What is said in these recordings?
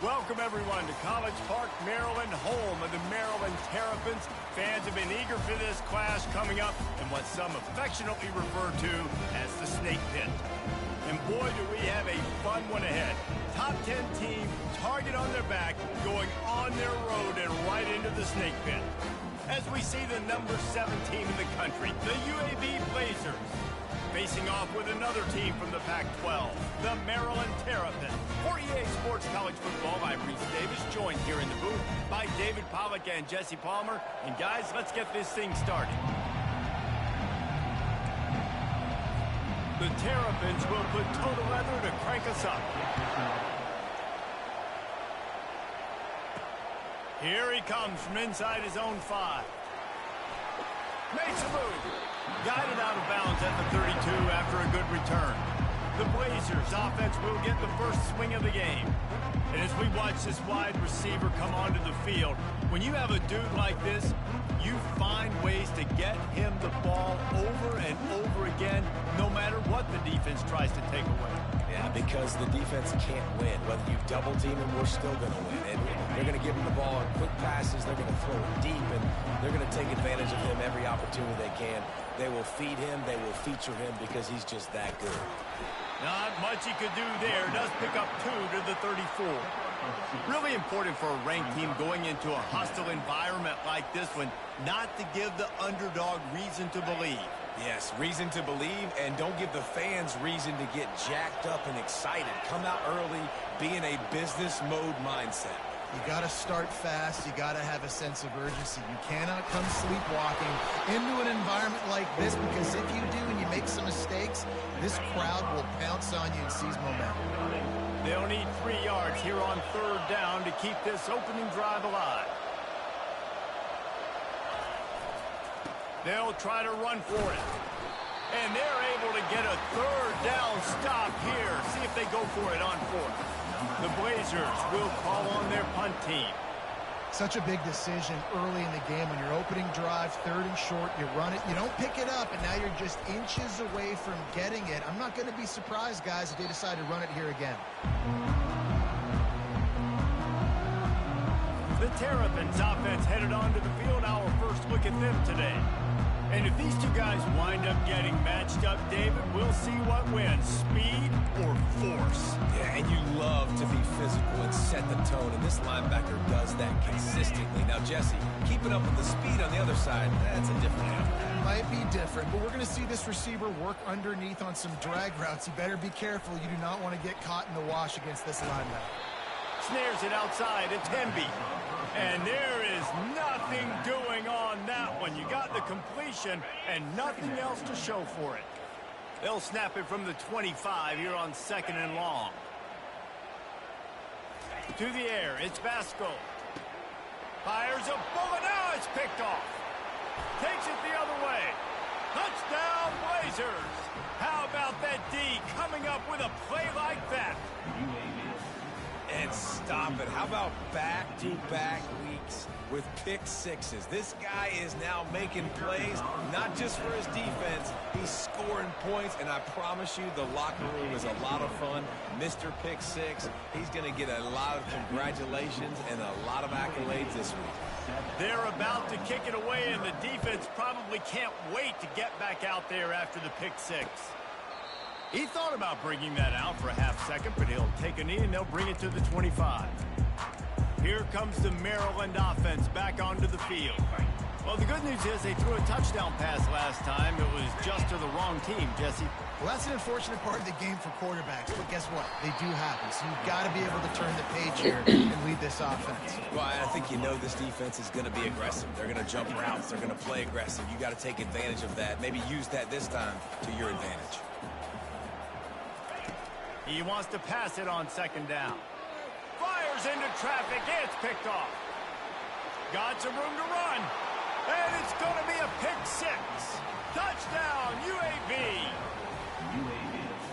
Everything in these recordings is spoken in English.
Welcome, everyone, to College Park, Maryland, home of the Maryland Terrapins. Fans have been eager for this clash coming up in what some affectionately refer to as the Snake Pit. And boy, do we have a fun one ahead. Top 10 team, target on their back, going on their road and right into the Snake Pit. As we see the number 7 team in the country, the UAB Blazers, facing off with another team from the Pac-12, the Maryland Terrapins. For EA Sports College Football, I'm Reese Davis, joined here in the booth by David Pollack and Jesse Palmer. And guys, let's get this thing started. The Terrapins will put total leather to crank us up. Here he comes from inside his own 5. Makes a move. Guided out of bounds at the 32 after a good return. The Blazers offense will get the first swing of the game. And as we watch this wide receiver come onto the field, when you have a dude like this, you find ways to get him the ball over and over again, no matter what the defense tries to take away. Yeah, because the defense can't win. Whether you double team him, we're still going to win. And they're going to give him the ball in quick passes. They're going to throw it deep, and they're going to take advantage of him every opportunity they can. They will feed him. They will feature him because he's just that good. Not much he could do there. Does pick up 2 to the 34. Really important for a ranked team going into a hostile environment like this one, not to give the underdog reason to believe. Yes, reason to believe, and don't give the fans reason to get jacked up and excited. Come out early, be in a business mode mindset. You got to start fast. You got to have a sense of urgency. You cannot come sleepwalking into an environment like this, because if you do and you make some mistakes, this crowd will pounce on you and seize momentum. They'll need 3 yards here on 3rd down to keep this opening drive alive. They'll try to run for it. And they're able to get a 3rd down stop here. See if they go for it on 4th. The Blazers will call on their punt team. Such a big decision early in the game. When you're opening drive, 3rd and short, you run it, you don't pick it up, and now you're just inches away from getting it. I'm not going to be surprised, guys, if they decide to run it here again. The Terrapins offense headed onto the field. Our first look at them today. And if these 2 guys wind up getting matched up, David, we'll see what wins, speed or force. Yeah, and you love to be physical and set the tone, and this linebacker does that consistently. Now, Jesse, keeping up with the speed on the other side, that's a different animal. Might be different, but we're going to see this receiver work underneath on some drag routes. You better be careful. You do not want to get caught in the wash against this linebacker. Snares it outside at Temby. And there is nothing doing on that one. You got the completion and nothing else to show for it. They'll snap it from the 25 here on 2nd and long. To the air, it's Basco. Fires a bullet. Now it's picked off. Takes it the other way. Touchdown, Blazers. How about that D coming up with a play like that? And stop it. How about back-to-back weeks with pick sixes? This guy is now making plays, not just for his defense. He's scoring points, and I promise you the locker room is a lot of fun. Mr. Pick Six, he's going to get a lot of congratulations and a lot of accolades this week. They're about to kick it away, and the defense probably can't wait to get back out there after the pick 6. He thought about bringing that out for a half-second, but he'll take a knee and they'll bring it to the 25. Here comes the Maryland offense back onto the field. Well, the good news is they threw a touchdown pass last time. It was just to the wrong team, Jesse. Well, that's an unfortunate part of the game for quarterbacks, but guess what? They do happen, so you've got to be able to turn the page here and lead this offense. Well, I think you know this defense is going to be aggressive. They're going to jump routes. They're going to play aggressive. You got to take advantage of that. Maybe use that this time to your advantage. He wants to pass it on 2nd down. Fires into traffic. It's picked off. Got some room to run. And it's going to be a pick 6. Touchdown, UAB.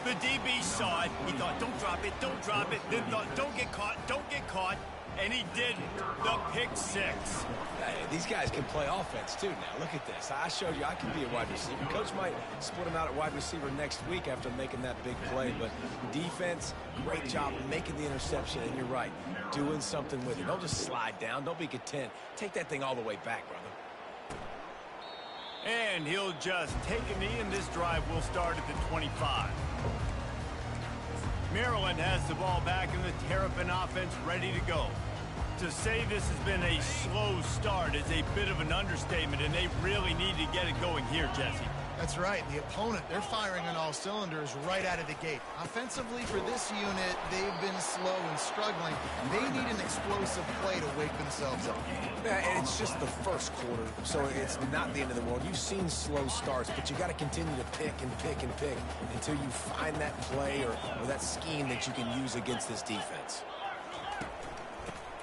The DB saw it. He thought, don't drop it, don't drop it. Then thought, don't get caught, don't get caught. And he didn't. The pick six. Hey, these guys can play offense, too, now. Look at this. I showed you I can be a wide receiver. Coach might split him out at wide receiver next week after making that big play, but defense, great job making the interception, and you're right, doing something with it. Don't just slide down. Don't be content. Take that thing all the way back, brother. And he'll just take a knee, and this drive will start at the 25. Maryland has the ball back, and the Terrapin offense ready to go. To say this has been a slow start is a bit of an understatement, and they really need to get it going here, Jesse. That's right. The opponent, they're firing on all cylinders right out of the gate. Offensively, for this unit, they've been slow and struggling. They need an explosive play to wake themselves up. Yeah, and it's just the first quarter, so it's not the end of the world. You've seen slow starts, but you got to continue to pick and pick and pick until you find that play or that scheme that you can use against this defense.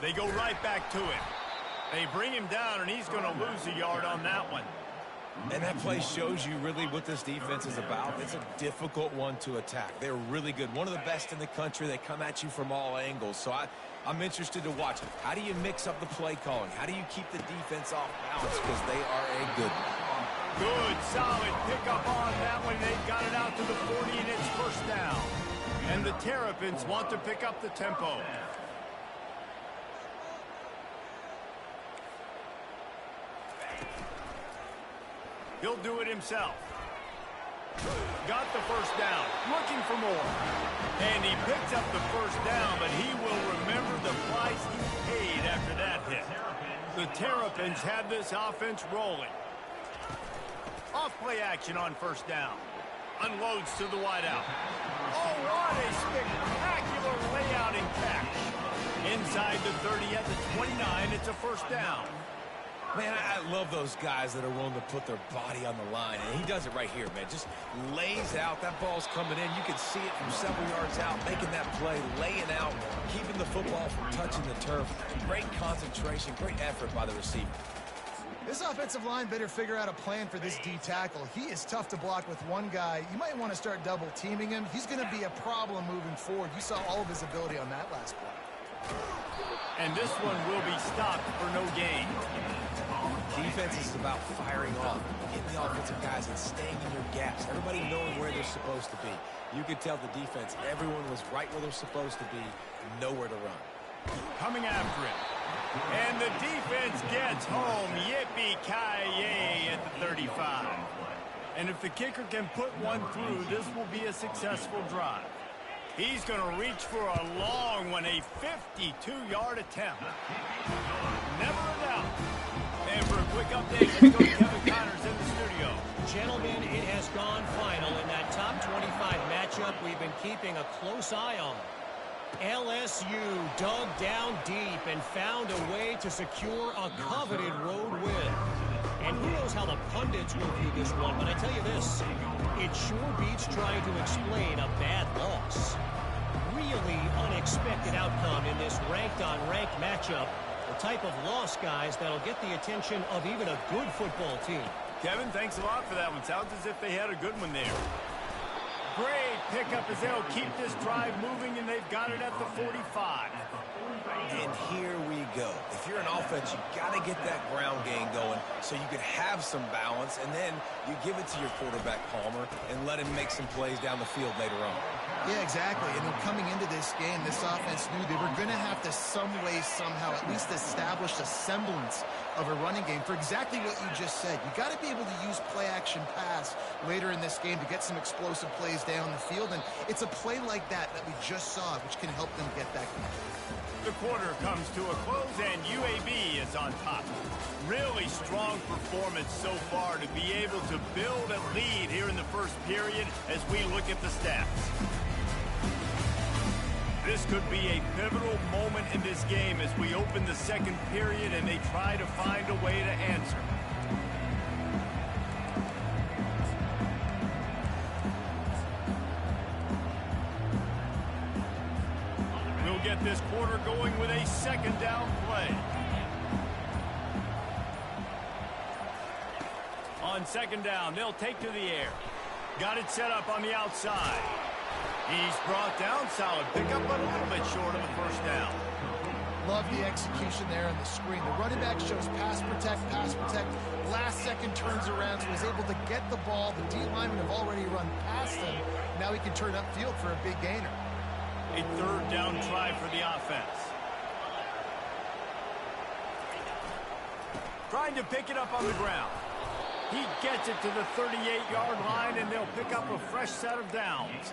They go right back to it. They bring him down, and he's going to lose a yard on that one. And that play shows you really what this defense is about. It's a difficult one to attack. They're really good. One of the best in the country. They come at you from all angles. So I'm interested to watch it. How do you mix up the play calling? How do you keep the defense off balance? Because they are a good one. Good, solid pickup on that one. They've got it out to the 40, and it's first down. And the Terrapins want to pick up the tempo. He'll do it himself. Got the first down. Looking for more. And he picks up the first down, but he will remember the price he paid after that hit. The Terrapins have this offense rolling. Off play action on first down. Unloads to the wideout. Oh, what a spectacular layout and catch. Inside the 30 at the 29, it's a first down. Man, I love those guys that are willing to put their body on the line. And he does it right here, man. Just lays out. That ball's coming in. You can see it from several yards out, making that play, laying out, keeping the football from touching the turf. Great concentration, great effort by the receiver. This offensive line better figure out a plan for this D tackle. He is tough to block with one guy. You might want to start double teaming him. He's going to be a problem moving forward. You saw all of his ability on that last play. And this one will be stopped for no gain. Defense is about firing off, getting the offensive guys and staying in your gaps. Everybody knowing where they're supposed to be. You could tell the defense, everyone was right where they're supposed to be, nowhere to run. Coming after it. And the defense gets home. Yippee-ki-yay at the 35. And if the kicker can put one through, this will be a successful drive. He's going to reach for a long one, a 52-yard attempt. Never a doubt. And for a quick update, let's go to Kevin Connors in the studio. Gentlemen, it has gone final in that top 25 matchup we've been keeping a close eye on. LSU dug down deep and found a way to secure a coveted road win. And who knows how the pundits will view this one, but I tell you this, it sure beats trying to explain a bad loss. Really unexpected outcome in this ranked-on-ranked matchup. The type of loss, guys, that'll get the attention of even a good football team. Kevin, thanks a lot for that one. Sounds as if they had a good one there. Great pickup as they'll keep this drive moving, and they've got it at the 45. And here we go. If you're an offense, you got to get that ground game going so you can have some balance, and then you give it to your quarterback, Palmer, and let him make some plays down the field later on. Yeah, exactly. And coming into this game, this offense knew they were going to have to some way, somehow, at least establish a semblance of a running game for exactly what you just said. You got to be able to use play-action pass later in this game to get some explosive plays down the field. And it's a play like that we just saw, which can help them get that going. The quarter comes to a close, and UAB is on top. Really strong performance so far to be able to build a lead here in the first period as we look at the stats. This could be a pivotal moment in this game as we open the second period and they try to find a way to answer. We'll get this quarter going with a second down play. On second down, they'll take to the air. Got it set up on the outside. He's brought down, solid pickup, but a little bit short of the first down. Love the execution there on the screen. The running back shows pass protect, last second turns around, so he's able to get the ball. The D linemen have already run past him. Now he can turn upfield for a big gainer. A third down try for the offense. Trying to pick it up on the ground. He gets it to the 38-yard line, and they'll pick up a fresh set of downs.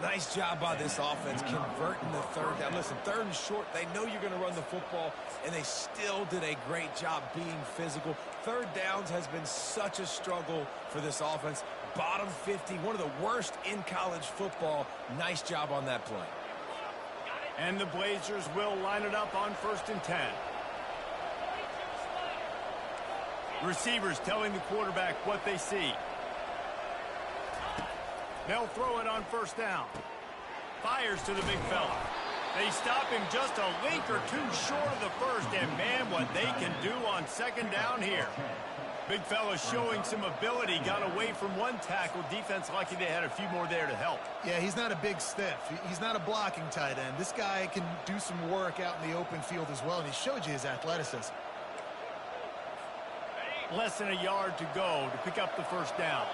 Nice job by this offense converting the third down. Listen, third and short, they know you're going to run the football, and they still did a great job being physical. Third downs has been such a struggle for this offense. Bottom 50, one of the worst in college football. Nice job on that play. And the Blazers will line it up on 1st and 10. Receivers telling the quarterback what they see. They'll throw it on 1st down. Fires to the big fella. They stop him just a link or two short of the first, and man, what they can do on 2nd down here. Big fella showing some ability, got away from one tackle. Defense lucky they had a few more there to help. Yeah, he's not a big stiff. He's not a blocking tight end. This guy can do some work out in the open field as well, and he showed you his athleticism. Less than a yard to go to pick up the 1st down.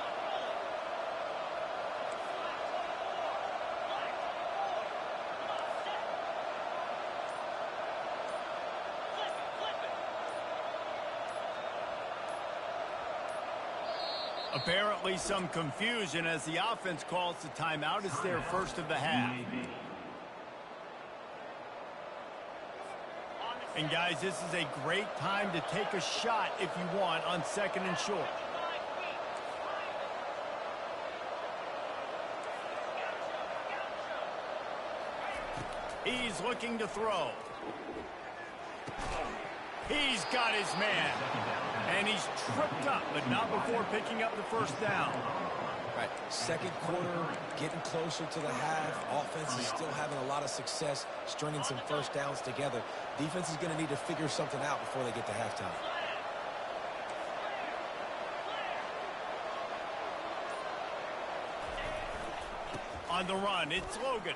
Apparently some confusion as the offense calls the timeout. It's their first of the half. And guys, this is a great time to take a shot if you want on 2nd and short. He's looking to throw. He's got his man. And he's tripped up, but not before picking up the 1st down. Right, 2nd quarter, getting closer to the half. Offense is still having a lot of success stringing some 1st downs together. Defense is going to need to figure something out before they get to halftime. On the run, it's Logan.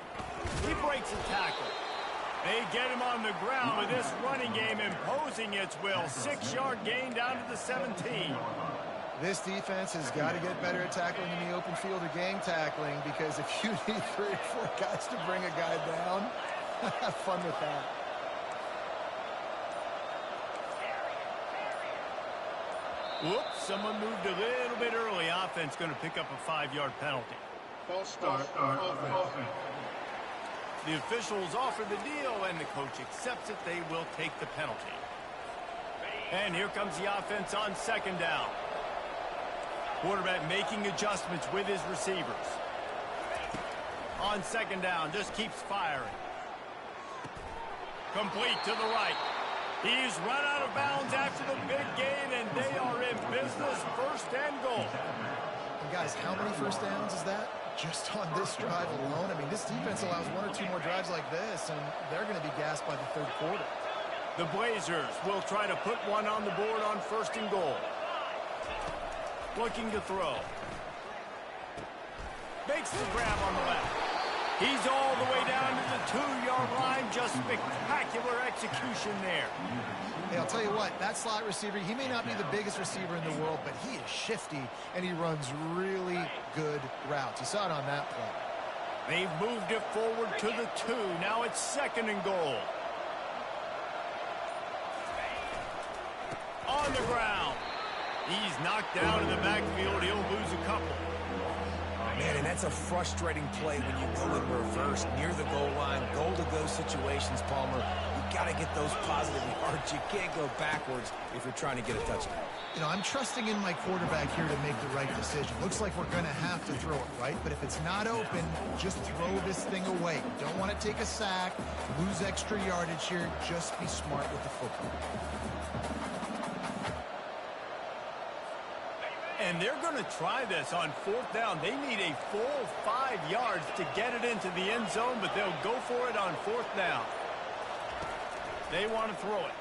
He breaks a tackle. They get him on the ground with this running game imposing its will. 6-yard gain down to the 17. This defense has got to get better at tackling in the open field or gang tackling, because if you need 3 or 4 guys to bring a guy down, have fun with that. Whoops, someone moved a little bit early. Offense going to pick up a 5-yard penalty. False start offense. The officials offer the deal, and the coach accepts it. They will take the penalty. And here comes the offense on 2nd down. Quarterback making adjustments with his receivers. On 2nd down, just keeps firing. Complete to the right. He's run out of bounds after the big gain, and they are in business. 1st and goal. And guys, how many 1st downs is that? Just on this drive alone. I mean, this defense allows 1 or 2 more drives like this, and they're going to be gassed by the 3rd quarter. The Blazers will try to put one on the board on 1st and goal. Looking to throw. Makes the grab on the left. He's all the way down to the 2-yard line. Just spectacular execution there. Hey, I'll tell you what, that slot receiver, he may not be the biggest receiver in the world, but he is shifty, and he runs really good routes. You saw it on that play. They've moved it forward to the 2. Now it's 2nd and goal. On the ground. He's knocked down in the backfield. He'll lose a couple. Man, and that's a frustrating play when you go in reverse near the goal line. Goal-to-go situations, Palmer. You got to get those positive yards. You can't go backwards if you're trying to get a touchdown. You know, I'm trusting in my quarterback here to make the right decision. Looks like we're going to have to throw it, right? But if it's not open, just throw this thing away. You don't want to take a sack, lose extra yardage here. Just be smart with the football. And they're going to try this on 4th down. They need a full 5 yards to get it into the end zone, but they'll go for it on 4th down. They want to throw it.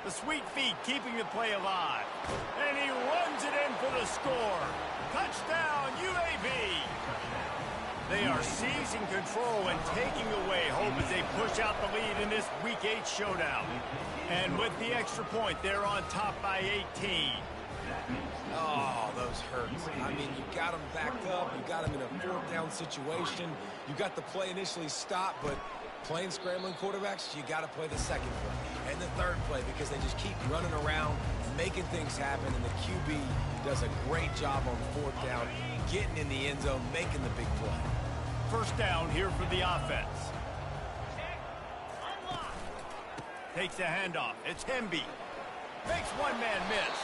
The sweet feet keeping the play alive. And he runs it in for the score. Touchdown, UAB. They are seizing control and taking away hope as they push out the lead in this Week 8 showdown. And with the extra point, they're on top by 18. Oh, those hurts. I mean, you got them backed up. You got them in a fourth down situation. You got the play initially stopped, but playing scrambling quarterbacks, you got to play the second play and the third play because they just keep running around, making things happen, and the QB does a great job on fourth down, getting in the end zone, making the big play. First down here for the offense. Takes a handoff. It's Hemby. Makes one man miss.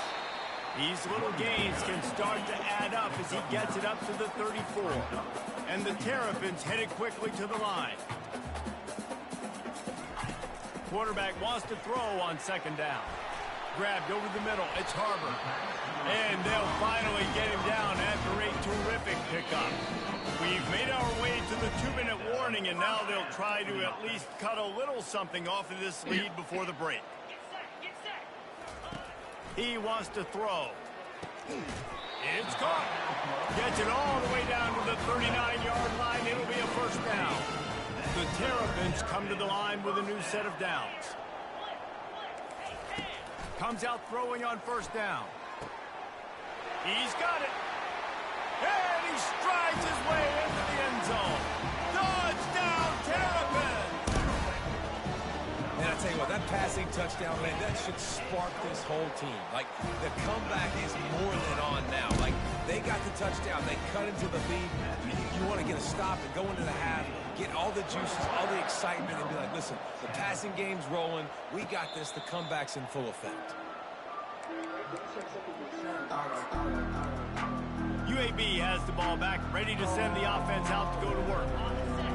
These little gains can start to add up as he gets it up to the 34. And the Terrapins headed quickly to the line. Quarterback wants to throw on second down. Grabbed over the middle. It's Harbor. And they'll finally get him down after a terrific pickup. We've made our way to the 2-minute warning, and now they'll try to at least cut a little something off of this lead before the break. He wants to throw. It's caught. Gets it all the way down to the 39-yard line. It'll be a first down. The Terrapins come to the line with a new set of downs. Comes out throwing on first down. He's got it. And he strides his way into the end zone. Touchdown, Terrapins! And I tell you what, that passing touchdown, man, that should spark this whole team. Like, the comeback is more than on now. Like, they got the touchdown. They cut into the lead. You want to get a stop and go into the half, get all the juices, all the excitement, and be like, listen, the passing game's rolling. We got this. The comeback's in full effect. UAB has the ball back, ready to send the offense out to go to work.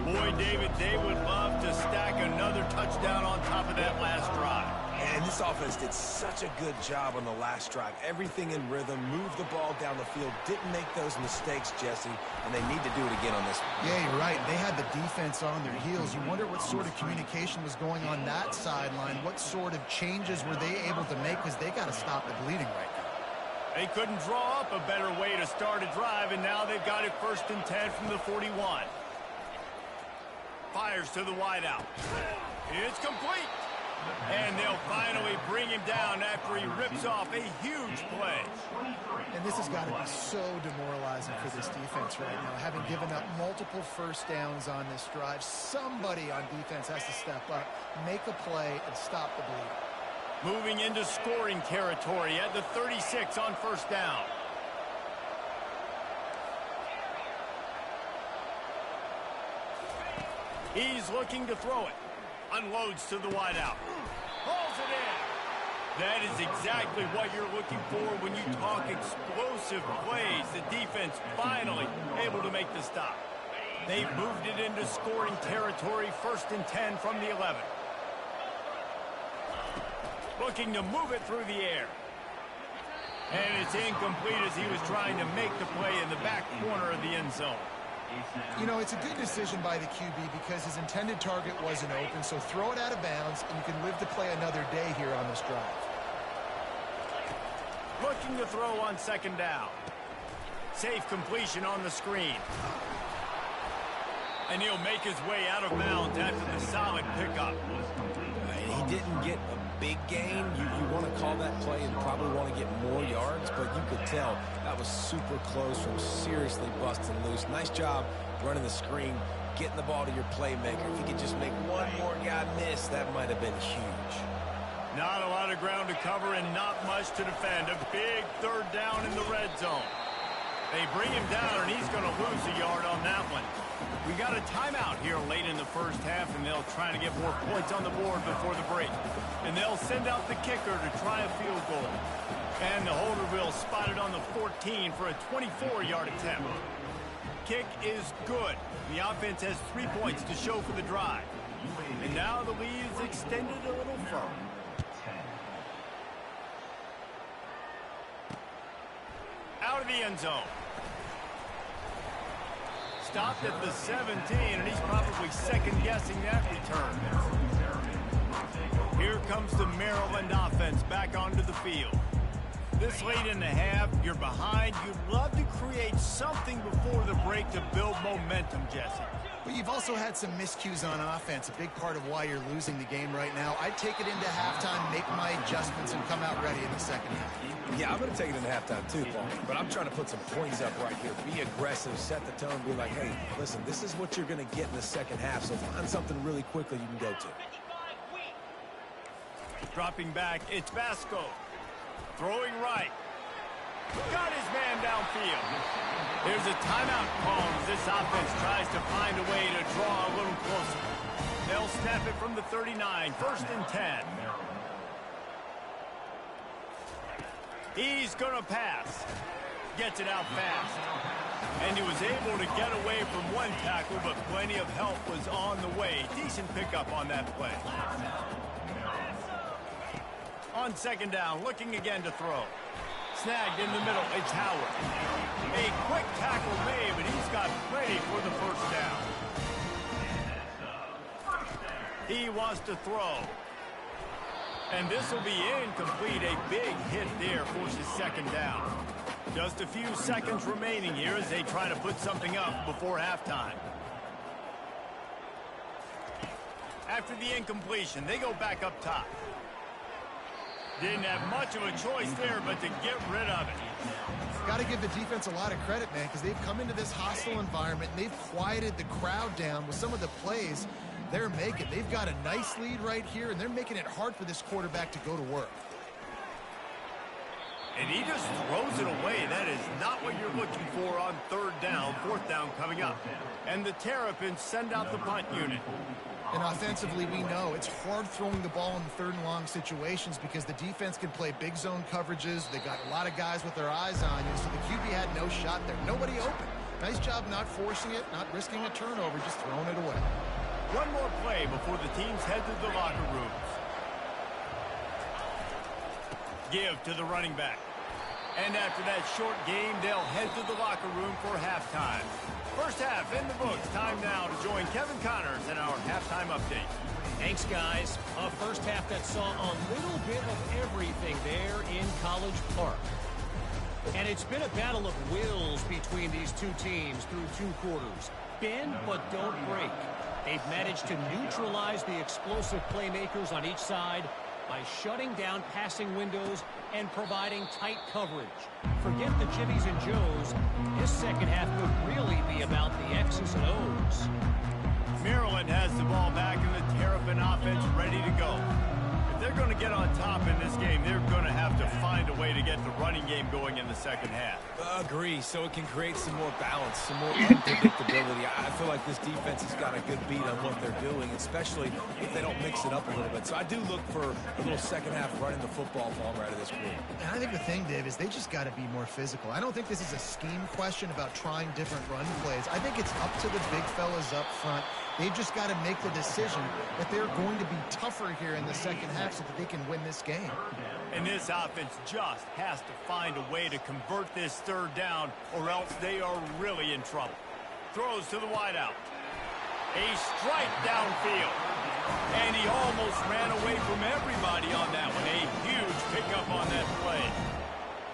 Boy, David, they would love to stack another touchdown on top of that last drive. And this offense did such a good job on the last drive. Everything in rhythm, moved the ball down the field, didn't make those mistakes, Jesse, and they need to do it again on this one. Yeah, you're right. They had the defense on their heels. You wonder what sort of communication was going on that sideline. What sort of changes were they able to make, because they got to stop the bleeding right now. They couldn't draw up a better way to start a drive, and now they've got it 1st and 10 from the 41. Fires to the wideout. It's complete. And they'll finally bring him down after he rips off a huge play. And this has got to be so demoralizing for this defense right now. Having given up multiple first downs on this drive, somebody on defense has to step up, make a play, and stop the bleed. Moving into scoring territory at the 36 on first down. He's looking to throw it. Unloads to the wideout. Hauls it in. That is exactly what you're looking for when you talk explosive plays. The defense finally able to make the stop. They've moved it into scoring territory, 1st and 10 from the 11. Looking to move it through the air. And it's incomplete as he was trying to make the play in the back corner of the end zone. You know, it's a good decision by the QB because his intended target wasn't open, so throw it out of bounds, and you can live to play another day here on this drive. Looking to throw on second down. Safe completion on the screen. And he'll make his way out of bounds after the solid pickup. He didn't get a big gain. You want to call that play and probably want to get more yards, but you could tell that was super close from seriously busting loose. Nice job running the screen, getting the ball to your playmaker. If you could just make one more guy miss, that might have been huge. Not a lot of ground to cover and not much to defend. A big 3rd down in the red zone. They bring him down, and he's going to lose a yard on that one. We got a timeout here late in the first half, and they'll try to get more points on the board before the break. And they'll send out the kicker to try a field goal. And the holder will spot it on the 14 for a 24-yard attempt. Kick is good. The offense has 3 points to show for the drive. And now the lead is extended a little further. Out of the end zone. Stopped at the 17, and he's probably second-guessing that return. Here comes the Maryland offense back onto the field. This late in the half, you're behind. You'd love to create something before the break to build momentum, Jesse. But you've also had some miscues on offense, a big part of why you're losing the game right now. I'd take it into halftime, make my adjustments, and come out ready in the second half. Yeah, I'm going to take it into halftime too, Paul. But I'm trying to put some points up right here. Be aggressive, set the tone, be like, hey, listen, this is what you're going to get in the second half, so find something really quickly you can go to. Dropping back, it's Vasco. Throwing right. Got his man downfield. There's a timeout call as this offense tries to find a way to draw a little closer. They'll snap it from the 39, 1st and 10. He's going to pass. Gets it out fast. And he was able to get away from one tackle, but plenty of help was on the way. Decent pickup on that play. On 2nd down, looking again to throw. Snagged in the middle, it's Howard. A quick tackle made, but he's got plenty for the 1st down. He wants to throw. And this will be incomplete. A big hit there forces 2nd down. Just a few seconds remaining here as they try to put something up before halftime. After the incompletion, they go back up top. Didn't have much of a choice there, but to get rid of it. Got to give the defense a lot of credit, man, because they've come into this hostile environment, and they've quieted the crowd down with some of the plays they're making. They've got a nice lead right here, and they're making it hard for this quarterback to go to work. And he just throws it away. That is not what you're looking for on 3rd down, 4th down coming up. And the Terrapins send out the punt unit. And offensively, we know it's hard throwing the ball in 3rd and long situations because the defense can play big zone coverages. They got a lot of guys with their eyes on you, so the QB had no shot there. Nobody open. Nice job not forcing it, not risking a turnover, just throwing it away. One more play before the teams head to the locker rooms. Give to the running back. And after that short game, they'll head to the locker room for halftime. 1st half in the books. Time now to join Kevin Connors in our halftime update. Thanks, guys. A 1st half that saw a little bit of everything there in College Park. And it's been a battle of wills between these two teams through 2 quarters. Bend but don't break. They've managed to neutralize the explosive playmakers on each side by shutting down passing windows and providing tight coverage. Forget the Jimmies and Joes. This second half could really be about the X's and O's. Maryland has the ball back and the Terrapin offense ready to go. If they're going to get on top in this game, they're going to have to find a way to get the running game going in the second half. Agree, so it can create some more balance, some more unpredictability. I feel like this defense has got a good beat on what they're doing, especially if they don't mix it up a little bit. So I do look for a little second half running the football ball right out of this group. And I think the thing, Dave, is they just got to be more physical. I don't think this is a scheme question about trying different run plays. I think it's up to the big fellas up front. They've just got to make the decision that they're going to be tougher here in the second half so that they can win this game. And this offense just has to find a way to convert this 3rd down, or else they are really in trouble. Throws to the wideout. A strike downfield. And he almost ran away from everybody on that one. A huge pickup on that play.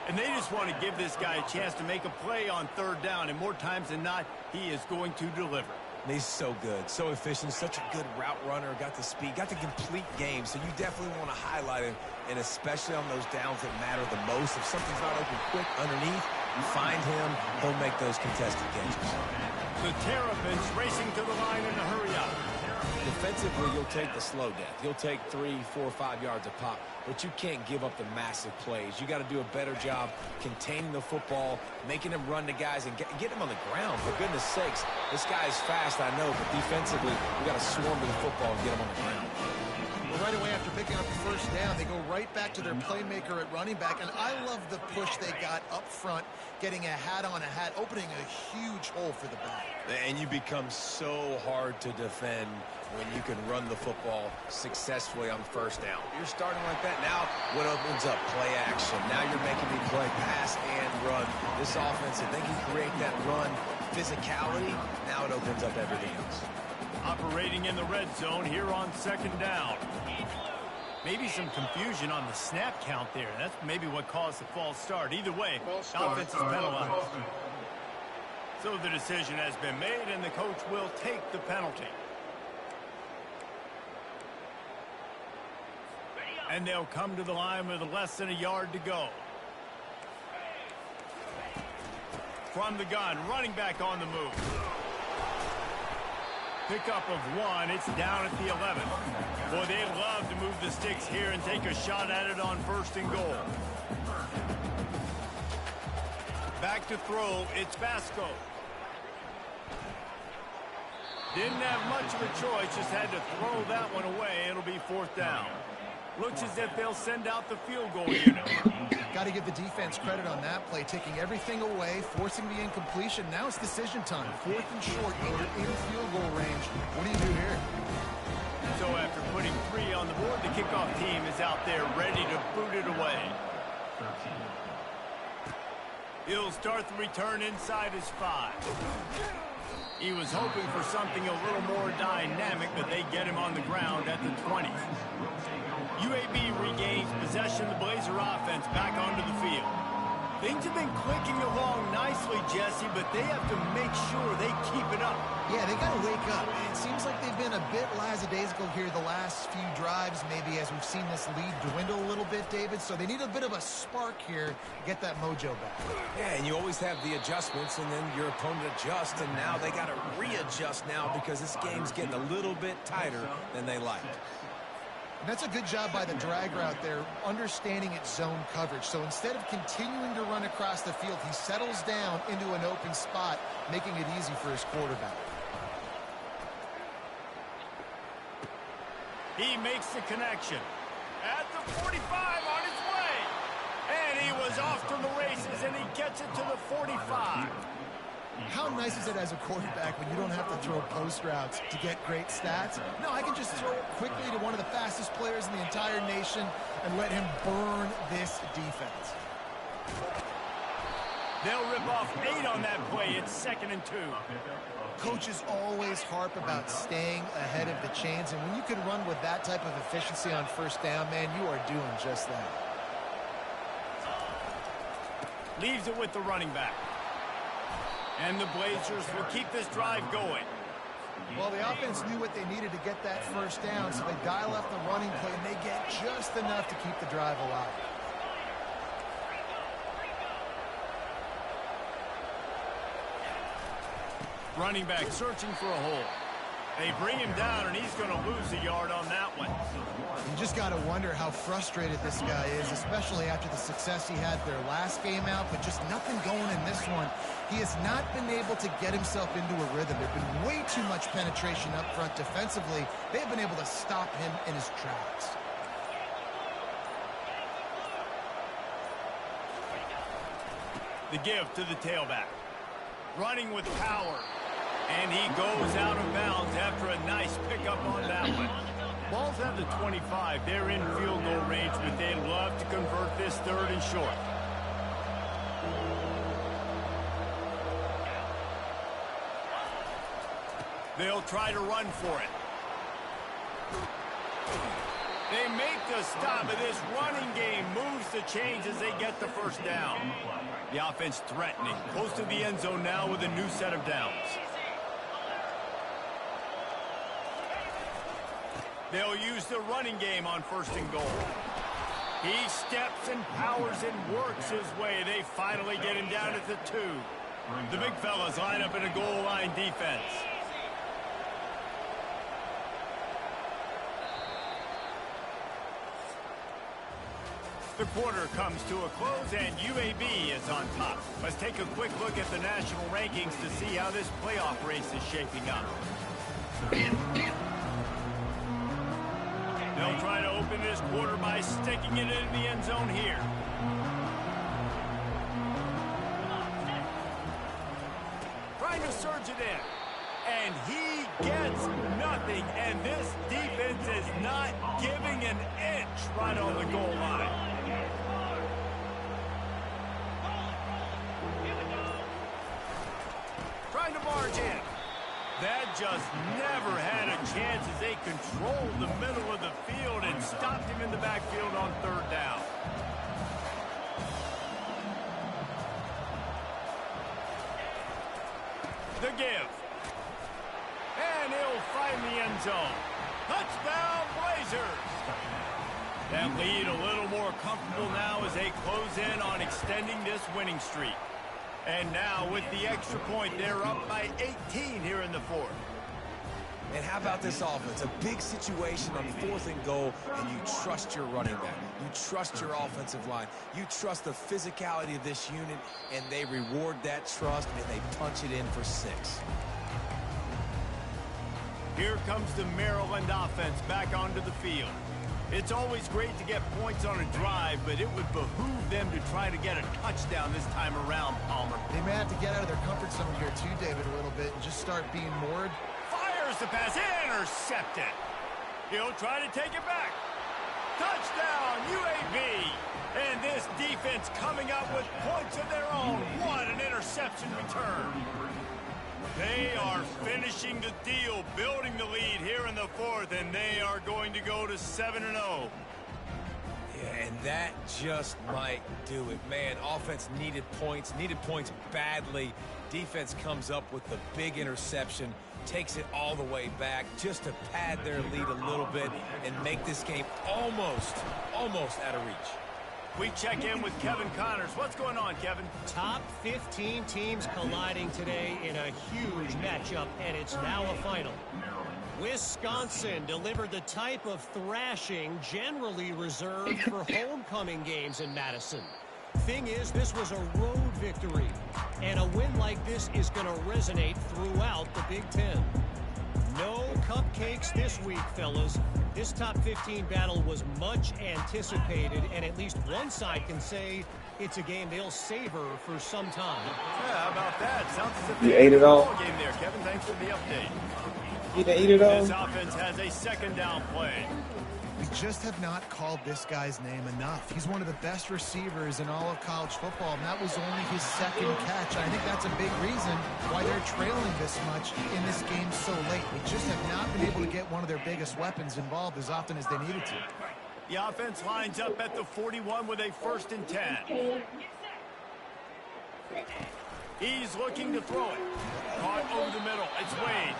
And they just want to give this guy a chance to make a play on 3rd down, and more times than not, he is going to deliver. He's so good, so efficient, such a good route runner, got the speed, got the complete game, so you definitely want to highlight him, and especially on those downs that matter the most. If something's not open quick underneath, you find him, he'll make those contested catches. The Terrapins racing to the line in a hurry up. Defensively, you'll take the slow death. You'll take 3, 4, 5 yards a pop, but you can't give up the massive plays. You got to do a better job containing the football, making him run to guys, and get him on the ground. For goodness sakes, this guy is fast, I know, but defensively, we got to swarm to the football and get him on the ground. Well, right away after picking up the 1st down, they go right back to their playmaker at running back, and I love the push they got up front, getting a hat on a hat, opening a huge hole for the back. And you become so hard to defend when you can run the football successfully on 1st down. You're starting like that. Now what opens up? Play action. Now you're making me play pass and run. This offense, if they can create that run physicality, now it opens up everything else. Operating in the red zone here on 2nd down. Maybe some confusion on the snap count there. That's maybe what caused the false start. Either way, False the start, offense is penalized. offense. So the decision has been made, and the coach will take the penalty. And they'll come to the line with less than a yard to go. From the gun, running back on the move. Pickup of 1, it's down at the 11. Boy, they'd love to move the sticks here and take a shot at it on 1st and goal. Back to throw, it's Vasco. Didn't have much of a choice, just had to throw that one away. It'll be 4th down. Looks as if they'll send out the field goal unit. Got to give the defense credit on that play, taking everything away, forcing the incompletion. Now it's decision time. 4th and short, you're in field goal range. What do you do here? So after putting 3 on the board, the kickoff team is out there ready to boot it away. He'll start the return inside his 5. He was hoping for something a little more dynamic, but they get him on the ground at the 20. UAB regains possession of the Blazer offense back onto the field. Things have been clicking along nicely, Jesse, but they have to make sure they keep it up. Yeah, they got to wake up. It seems like they've been a bit lackadaisical here the last few drives, maybe, as we've seen this lead dwindle a little bit, David. So they need a bit of a spark here to get that mojo back. Yeah, and you always have the adjustments, and then your opponent adjusts, and now they got to readjust now because this game's getting a little bit tighter than they liked. And that's a good job by the drag route there, understanding its zone coverage. So instead of continuing to run across the field, he settles down into an open spot, making it easy for his quarterback. He makes the connection. At the 45 on his way. And he was off to the races, and he gets it to the 45. How nice is it as a quarterback when you don't have to throw post routes to get great stats? No, I can just throw it quickly to one of the fastest players in the entire nation and let him burn this defense. They'll rip off 8 on that play. It's 2nd and 2. Coaches always harp about staying ahead of the chains, and when you can run with that type of efficiency on 1st down, man, you are doing just that. Leaves it with the running back. And the Blazers will keep this drive going. Well, the offense knew what they needed to get that 1st down, so they dial up the running play, and they get just enough to keep the drive alive. Running back searching for a hole. They bring him down, and he's going to lose a yard on that one. You just got to wonder how frustrated this guy is, especially after the success he had their last game out, but just nothing going in this one. He has not been able to get himself into a rhythm. There's been way too much penetration up front defensively. They've been able to stop him in his tracks. The give to the tailback. Running with power. And he goes out of bounds after a nice pickup on that one. Ball's at the 25. They're in field goal range, but they'd love to convert this 3rd and short. They'll try to run for it. They make the stop, but this running game moves the chains as they get the 1st down. The offense threatening, close to the end zone now with a new set of downs. They'll use the running game on 1st and goal. He steps and powers and works his way. They finally get him down at the 2. The big fellas line up in a goal line defense. The quarter comes to a close, and UAB is on top. Let's take a quick look at the national rankings to see how this playoff race is shaping up. They'll try to open this quarter by sticking it into the end zone here. Trying to surge it in. And he gets nothing. And this defense is not giving an inch right on the goal line. Trying to barge in. That just never had a chance as they controlled the middle of the field and stopped him in the backfield on third down. The give. And he'll find the end zone. Touchdown, Blazers! That lead a little more comfortable now as they close in on extending this winning streak. And now with the extra point, they're up by 18 here in the fourth. And how about this offense? A big situation on 4th and goal, and you trust your running back. You trust your offensive line. You trust the physicality of this unit, and they reward that trust, and they punch it in for 6. Here comes the Maryland offense back onto the field. It's always great to get points on a drive, but it would behoove them to try to get a touchdown this time around, Palmer. They may have to get out of their comfort zone here too, David, a little bit and just start being moored. Fires the pass, intercepted. He'll try to take it back. Touchdown, UAB. And this defense coming up with points of their own. What an interception return. They are finishing the deal, building the lead here in the fourth, and they are going to go to 7-0. Yeah, and that just might do it. Man, offense needed points badly. Defense comes up with the big interception, takes it all the way back just to pad their lead a little bit and make this game almost out of reach. We check in with Kevin Connors. What's going on, Kevin? Top 15 teams colliding today in a huge matchup, and it's now a final. Wisconsin delivered the type of thrashing generally reserved for homecoming games in Madison. Thing is, this was a road victory, and a win like this is going to resonate throughout the Big Ten. No cupcakes this week, fellas. This top 15 battle was much anticipated, and at least one side can say it's a game they'll savor for some time. Yeah, how about that? Sounds as if You ate it all? game there, Kevin. Thanks for the update. You done eat it all? This offense has a second down play. We just have not called this guy's name enough. He's one of the best receivers in all of college football, and that was only his second catch. I think that's a big reason why they're trailing this much in this game so late. We just have not been able to get one of their biggest weapons involved as often as they needed to. The offense lines up at the 41 with a 1st and 10. He's looking to throw it. Caught over the middle. It's Wade.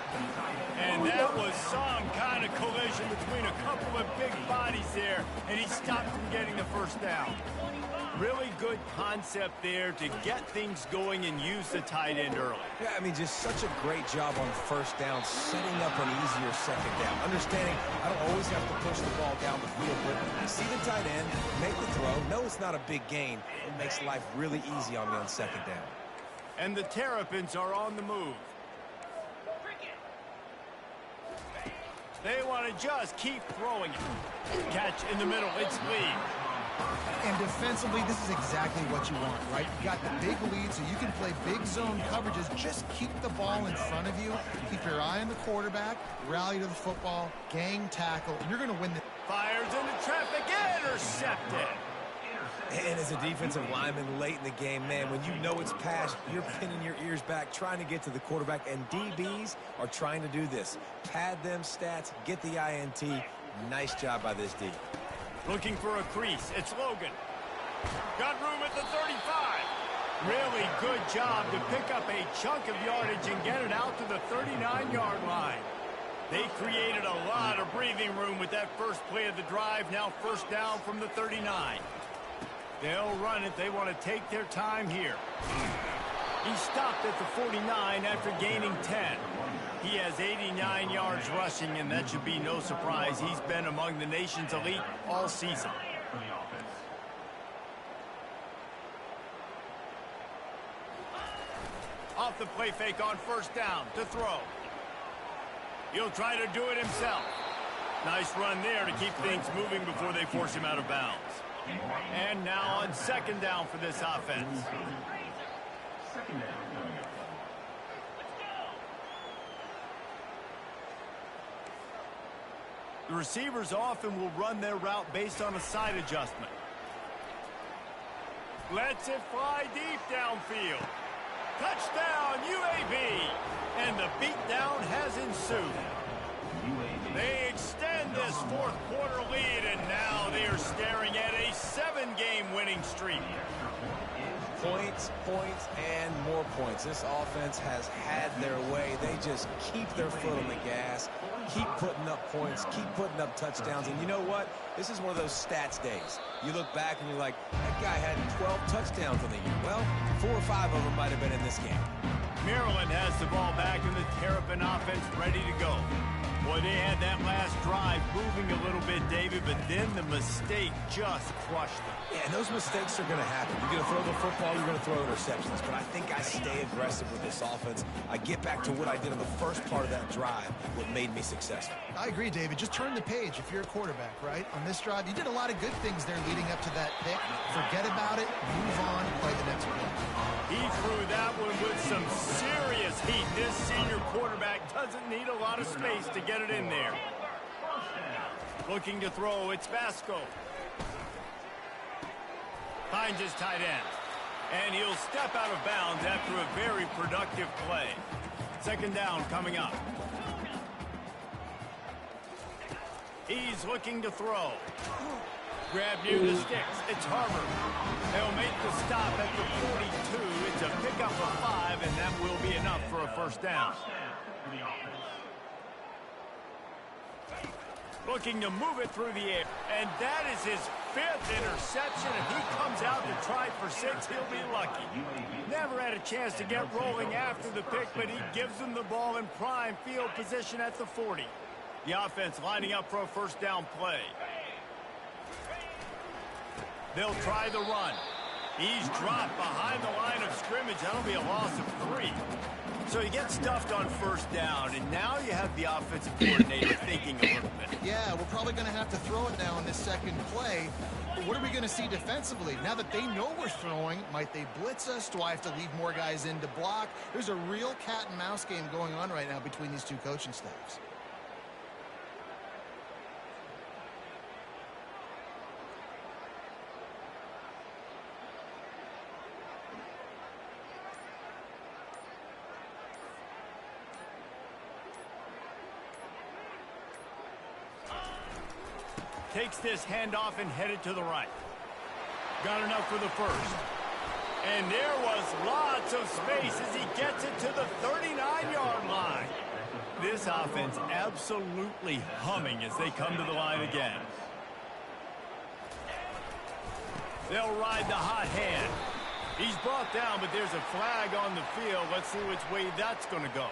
And that was some kind of collision between a couple of big bodies there, and he stopped from getting the first down. Really good concept there to get things going and use the tight end early. Yeah, I mean, just such a great job on 1st down, setting up an easier 2nd down. Understanding I don't always have to push the ball down the field, but I see the tight end, make the throw. No, it's not a big gain. It makes life really easy on me on 2nd down. And the Terrapins are on the move. They want to just keep throwing it. Catch in the middle. It's Lee. And defensively, this is exactly what you want, right? You got the big lead, so you can play big zone coverages. Just keep the ball in front of you. Keep your eye on the quarterback. Rally to the football. Gang tackle. And you're going to win the... Fires into traffic. Intercepted. And as a defensive lineman late in the game, man, when you know it's passed, you're pinning your ears back, trying to get to the quarterback, and DBs are trying to do this. Pad them stats, get the INT. Nice job by this D. Looking for a crease. It's Logan. Got room at the 35. Really good job to pick up a chunk of yardage and get it out to the 39-yard line. They created a lot of breathing room with that first play of the drive. Now 1st down from the 39. They'll run it. They want to take their time here. He stopped at the 49 after gaining 10. He has 89 yards rushing, and that should be no surprise. He's been among the nation's elite all season. Off the play fake on 1st down to throw. He'll try to do it himself. Nice run there to keep things moving before they force him out of bounds. And now on 2nd down for this offense. The receivers often will run their route based on a side adjustment. Lets it fly deep downfield. Touchdown, UAB. And the beatdown has ensued. They extend this fourth quarter lead, and now they are staring at a 7-game winning streak. Points, points, and more points. This offense has had their way. They just keep their foot on the gas, keep putting up points, keep putting up touchdowns. And you know what? This is one of those stats days. You look back and you're like, that guy had 12 touchdowns on the year. Well, 4 or 5 of them might have been in this game. Maryland has the ball back and the Terrapin offense ready to go. Boy, they had that last drive moving a little bit, David, but then the mistake just crushed them. Yeah, and those mistakes are going to happen. You're going to throw the football, you're going to throw interceptions. But I think I stay aggressive with this offense. I get back to what I did in the first part of that drive, what made me successful. I agree, David. Just turn the page if you're a quarterback, right? On this drive, you did a lot of good things there leading up to that pick. Forget about it, move on, and play the next play. He threw that one with some serious heat. This senior quarterback doesn't need a lot of space to get it in there. Looking to throw, it's Vasco. Finds his tight end. And he'll step out of bounds after a very productive play. Second down coming up. He's looking to throw. Grab near the sticks. It's Harvard. They'll make the stop at the 42. It's a pickup of 5, and that will be enough for a first down. Looking to move it through the air. And that is his 5th interception. If he comes out to try for 6, he'll be lucky. Never had a chance to get rolling after the pick, but he gives them the ball in prime field position at the 40. The offense lining up for a first down play. They'll try the run. He's dropped behind the line of scrimmage. That'll be a loss of 3. So you get stuffed on first down, and now you have the offensive coordinator thinking a little bit. Yeah, we're probably going to have to throw it now in this second play. But what are we going to see defensively? Now that they know we're throwing, might they blitz us? Do I have to leave more guys in to block? There's a real cat and mouse game going on right now between these two coaching staffs. Takes this handoff and headed to the right. Got enough for the first. And there was lots of space as he gets it to the 39-yard line. This offense absolutely humming as they come to the line again. They'll ride the hot hand. He's brought down, but there's a flag on the field. Let's see which way that's going to go.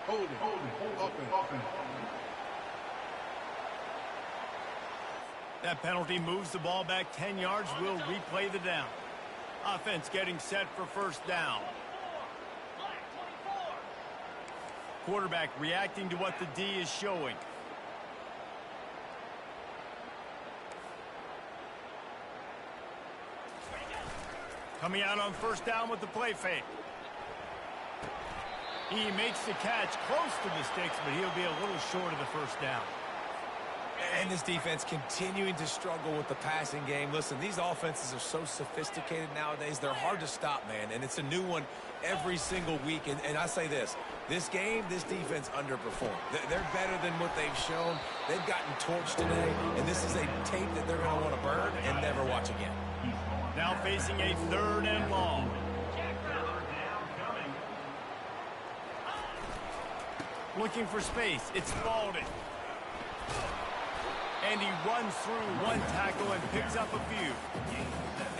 Hold it. That penalty moves the ball back 10 yards. We'll replay the down. Offense getting set for first down. Quarterback reacting to what the D is showing. Coming out on first down with the play fake. He makes the catch close to the sticks, but he'll be a little short of the first down. And this defense continuing to struggle with the passing game. Listen, these offenses are so sophisticated nowadays. They're hard to stop, man. And it's a new one every single week. And I say this game, this defense underperformed. They're better than what they've shown. They've gotten torched today. And this is a tape that they're going to want to burn and never watch again. Now facing a 3rd and long. Looking for space. It's Spalding. And he runs through one tackle and picks up a few.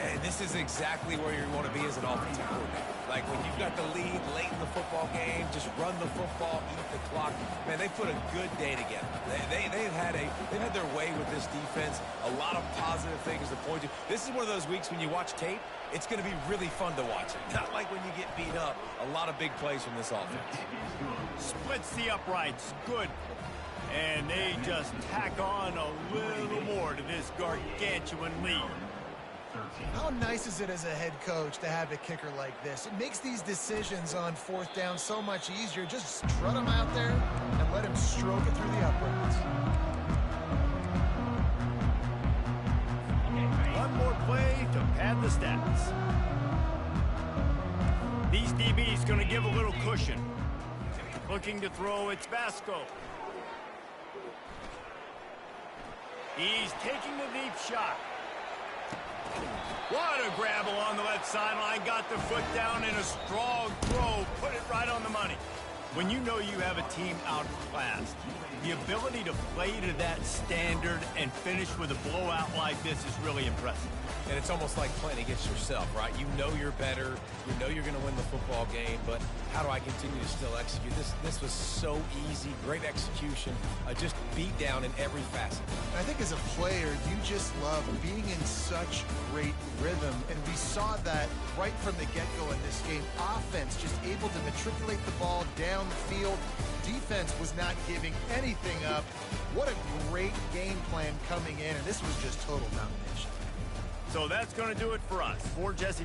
And this is exactly where you want to be as an offensive coordinator. Like when you've got the lead late in the football game, just run the football, eat the clock. Man, they put a good day together. They've had their way with this defense. A lot of positive things to point to. This is one of those weeks when you watch tape, it's going to be really fun to watch it. Not like when you get beat up. A lot of big plays from this offense. Splits the uprights. Good. And they just tack on a little more to this gargantuan lead. How nice is it as a head coach to have a kicker like this? It makes these decisions on fourth down so much easier. Just strut him out there and let him stroke it through the uprights. One more play to pad the stats. These DBs going to give a little cushion. Looking to throw, it's Vasco. He's taking the deep shot. What a grab along the left sideline. Got the foot down in a strong throw. Put it right on the money. When you know you have a team outclassed, the ability to play to that standard and finish with a blowout like this is really impressive. And it's almost like playing against yourself, right? You know you're better. You know you're going to win the football game, but how do I continue to still execute? This was so easy. Great execution. Just beat down in every facet. I think as a player, you just love being in such great rhythm, and we saw that right from the get-go in this game. Offense just able to matriculate the ball down the field. Defense was not giving anything up. What a great game plan coming in, and this was just total domination. So that's going to do it for us. For Jesse